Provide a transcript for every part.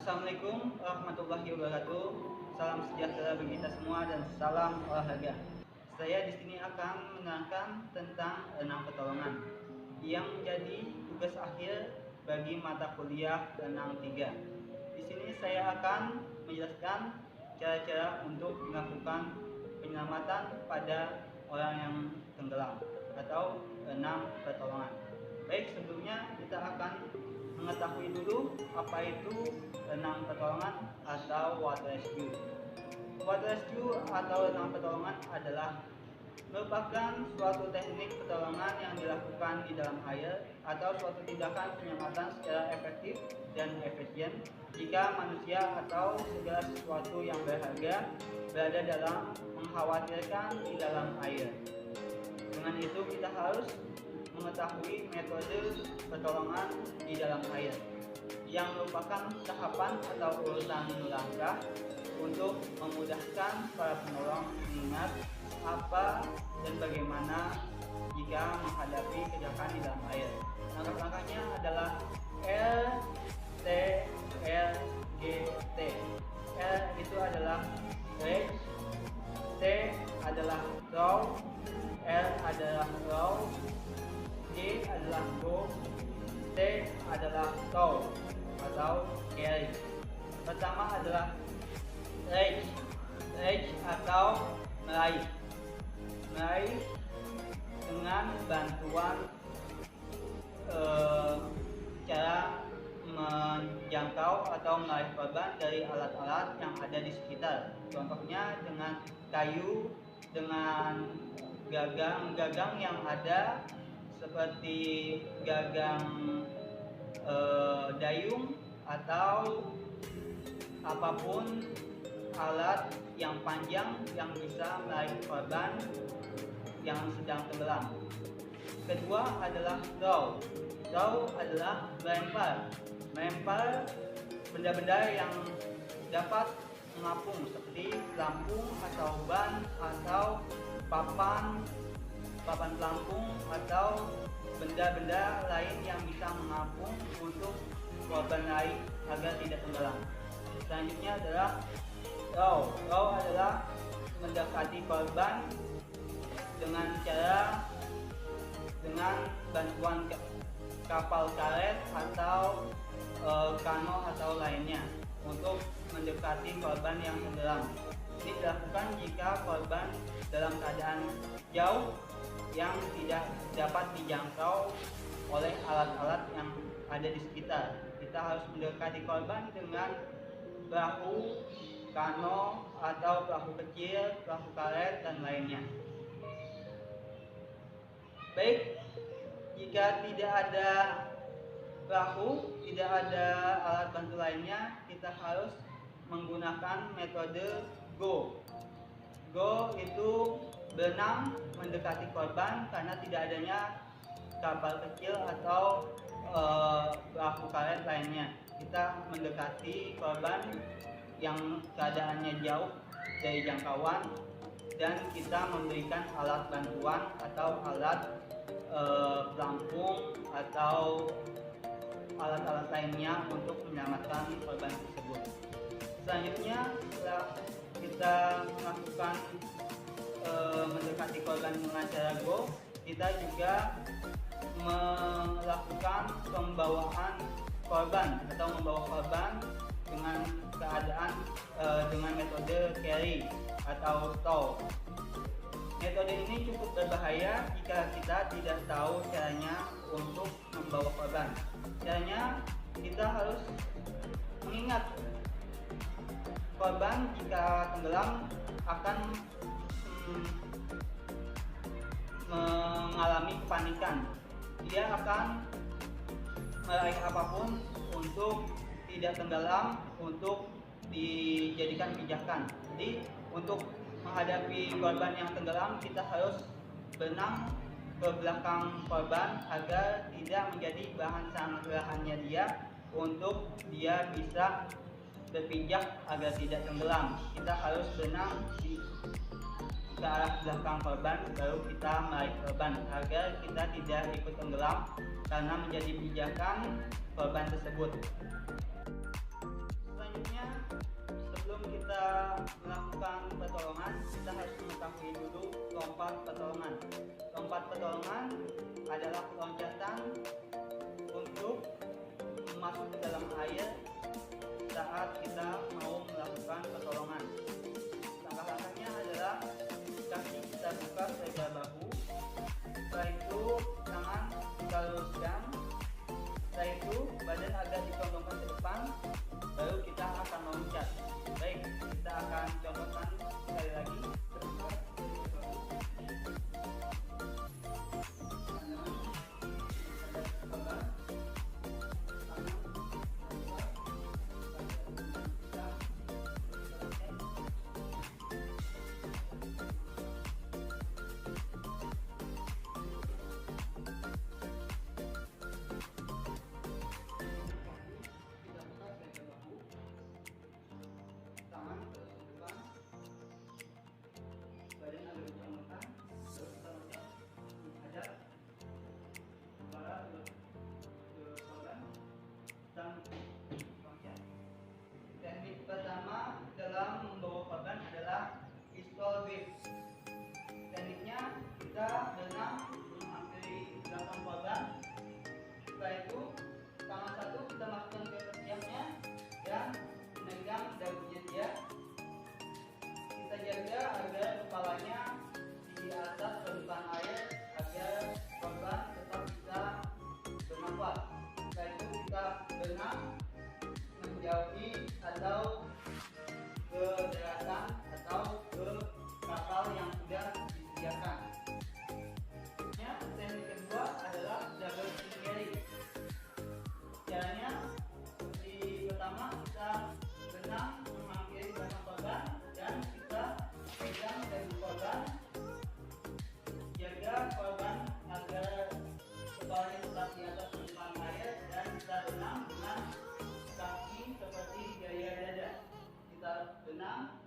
Assalamualaikum warahmatullahi wabarakatuh. Salam sejahtera bagi kita semua dan salam olahraga. Saya di sini akan menerangkan tentang renang pertolongan yang menjadi tugas akhir bagi mata kuliah renang 3. Di sini saya akan menjelaskan cara-cara untuk melakukan penyelamatan pada orang yang tenggelam atau renang pertolongan. Baik, sebelumnya kita akan mengetahui dulu apa itu renang pertolongan atau water rescue. Water rescue atau renang pertolongan adalah merupakan suatu teknik pertolongan yang dilakukan di dalam air atau suatu tindakan penyelamatan secara efektif dan efisien jika manusia atau segala sesuatu yang berharga berada dalam mengkhawatirkan di dalam air. Dengan itu kita harus mengetahui metode pertolongan di dalam air yang merupakan tahapan atau urutan langkah untuk memudahkan para penolong mengingat apa dan bagaimana jika menghadapi kecelakaan di dalam air. Langkah-langkahnya adalah R, T, R, G, T. R itu adalah reach, T adalah throw, R adalah row, G adalah go, T adalah tow atau carry. Pertama adalah reach, reach atau meraih. Meraih dengan bantuan cara menjangkau atau meraih korban dari alat-alat yang ada di sekitar. Contohnya dengan kayu, dengan gagang yang ada seperti gagang dayung atau apapun alat yang panjang yang bisa meraih korban yang sedang tenggelam. Kedua adalah throw. Throw adalah melempar benda-benda yang dapat mengapung seperti pelampung atau ban atau papan pelampung atau benda-benda lain yang bisa mengapung untuk korban lain agar tidak tenggelam. Selanjutnya adalah row. Row adalah mendekati korban dengan bantuan kapal karet atau kano atau lainnya untuk mendekati korban yang tenggelam. Ini dilakukan jika korban dalam keadaan jauh yang tidak dapat dijangkau oleh alat-alat yang ada di sekitar. Kita harus mendekati korban dengan perahu, kano atau perahu kecil, perahu karet dan lainnya. Baik, jika tidak ada perahu, tidak ada alat bantu lainnya, kita harus menggunakan metode go. Go itu berenang mendekati korban karena tidak adanya kapal kecil atau perahu karet lainnya. Kita mendekati korban yang keadaannya jauh dari jangkauan dan kita memberikan alat bantuan atau alat pelampung atau alat-alat lainnya untuk menyelamatkan korban tersebut. Selanjutnya, setelah kita melakukan mendekati korban dengan cara go, kita juga melakukan pembawaan korban atau membawa korban dengan keadaan dengan metode carry atau tow. Metode ini cukup berbahaya jika kita tidak tahu caranya untuk membawa korban. Caranya kita harus mengingat korban jika tenggelam akan mengalami kepanikan. Dia akan meraih apapun untuk tidak tenggelam, untuk dijadikan pijakan. Jadi untuk menghadapi korban yang tenggelam, kita harus berenang ke belakang korban agar tidak menjadi bahan sanggahannya dia untuk dia bisa berpijak agar tidak tenggelam. Kita harus berenang ke arah belakang korban baru kita meraih korban agar kita tidak ikut tenggelam karena menjadi pijakan korban tersebut. kita melakukan pertolongan, kita harus mengetahui dulu lompat pertolongan. Lompat pertolongan adalah loncatan untuk masuk ke dalam air saat kita mau melakukan pertolongan. Langkah-langkahnya adalah kaki kita buka selebar bahu, setelah itu tangan kita luruskan, setelah itu badan agak dicondongkan ke depan, baru kita akan meloncat. Baik, kita akan contohkan sekali lagi. Tangan ke depan, badan agak dicondongkan, terus kita loncat, hadap, kepala ke korban, dan loncat. Teknik pertama dalam membawa korban adalah pistol grip. Tekniknya kita berenang menghampiri belakang korban. Setelah itu tangan satu kita masukkan ke ketiaknya dan memegang dagunya dia. Kita jaga agar kepalanya di atas permukaan air agar korban tetap bisa bernafas. Setelah itu kita berenang menjauhi atau ke daratan atau ke kapal yang sudah disediakan. Teknik kedua adalah double carry. Caranya seperti pertama, kita berenang menghampiri belakang korban dan kita pegang dagu korban, jaga korban agar kepalanya tetap di atas permukaan air, dan kita berenang dengan kaki seperti gaya dada. Kita berenang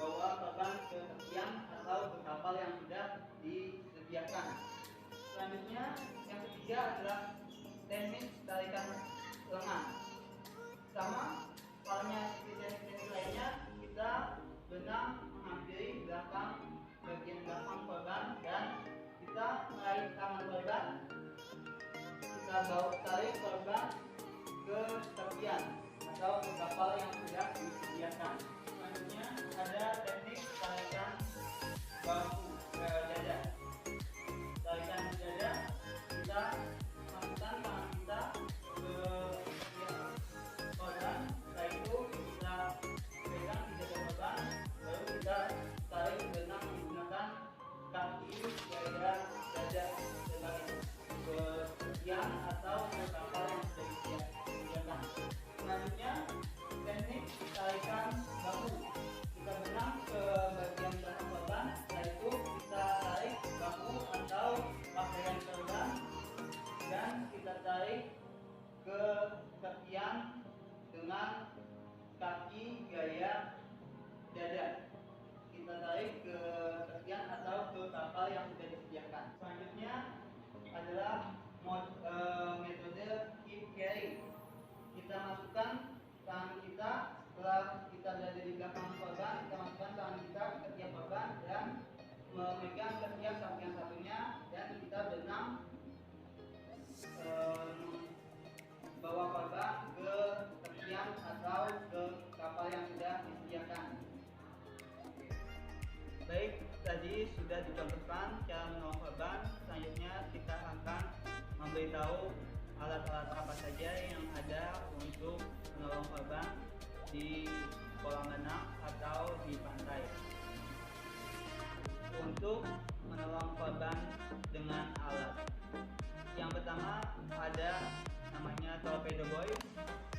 bawa korban ke tepian atau ke kapal yang sudah disediakan. Selanjutnya yang ketiga adalah teknik tarikan lengan. Sama halnya seperti teknik lainnya, kita berenang menghampiri belakang bagian belakang korban dan kita meraih tangan korban. Kita bawa tarik korban ke tepian atau ke kapal yang sudah disediakan. Selanjutnya ada teknik tarikan bahu dada. Tarikan dada, kita masukkan tangan kita ke korban, setelah itu kita pegang di dada korban, baru kita tarik berenang menggunakan kaki gaya dada sebagai berjalan atau ke kapal yang sudah disediakan. Selanjutnya teknik tarikan bahu. Kita berenang ke bagian belakang korban, setelah itu kita tarik bahu atau pakaian korban dan kita tarik ke tepian dengan kaki gaya dada. Kita tarik ke tepian atau ke kapal yang sudah disediakan. Selanjutnya adalah metode keep carry. Kita masukkan tangan kita setelah kita berada di belakang korban, kita masukkan tangan kita ke ketiak korban dan memegang ketiak yang satunya, dan kita berenang bawa korban ke tepian atau ke kapal yang sudah disediakan. Baik, tadi sudah dicontohkan cara menolong korban. Selanjutnya kita akan memberitahu alat-alat apa saja yang ada untuk menolong korban di kolam renang atau di pantai. Untuk menolong korban dengan alat, yang pertama ada namanya torpedo boy,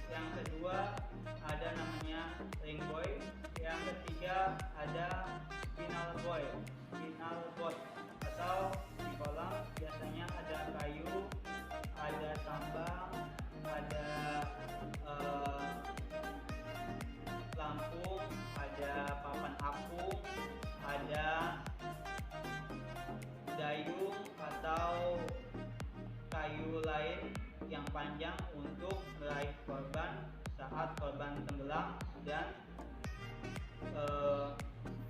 yang kedua ada namanya ring boy, yang ketiga ada spinal board, atau di kolam biasanya ada kayu, ada tambang, ada lampu, ada papan apung, ada dayung atau kayu lain yang panjang untuk meraih korban saat korban tenggelam dan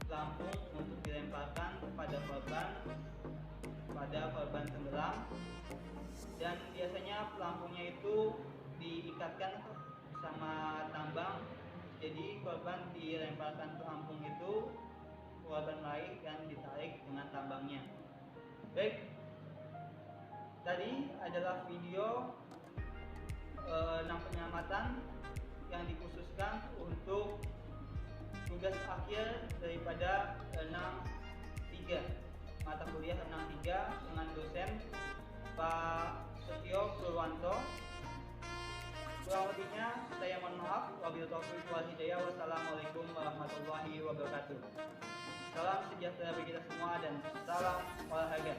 pelampung untuk dilemparkan pada korban tenggelam, dan biasanya pelampungnya itu diikatkan sama tambang, jadi korban dilemparkan pelampung itu, korban lain dan ditarik dengan tambangnya. Baik, tadi adalah video 6 penyelamatan yang dikhususkan untuk tugas akhir daripada 6.3 mata kuliah 6.3 dengan dosen Pak Setio Purwanto. Kurang lebihnya saya mohon maaf. Wabillahi taufiq wal hidayah. Wassalamualaikum warahmatullahi wabarakatuh. Salam sejahtera bagi kita semua dan salam olahraga.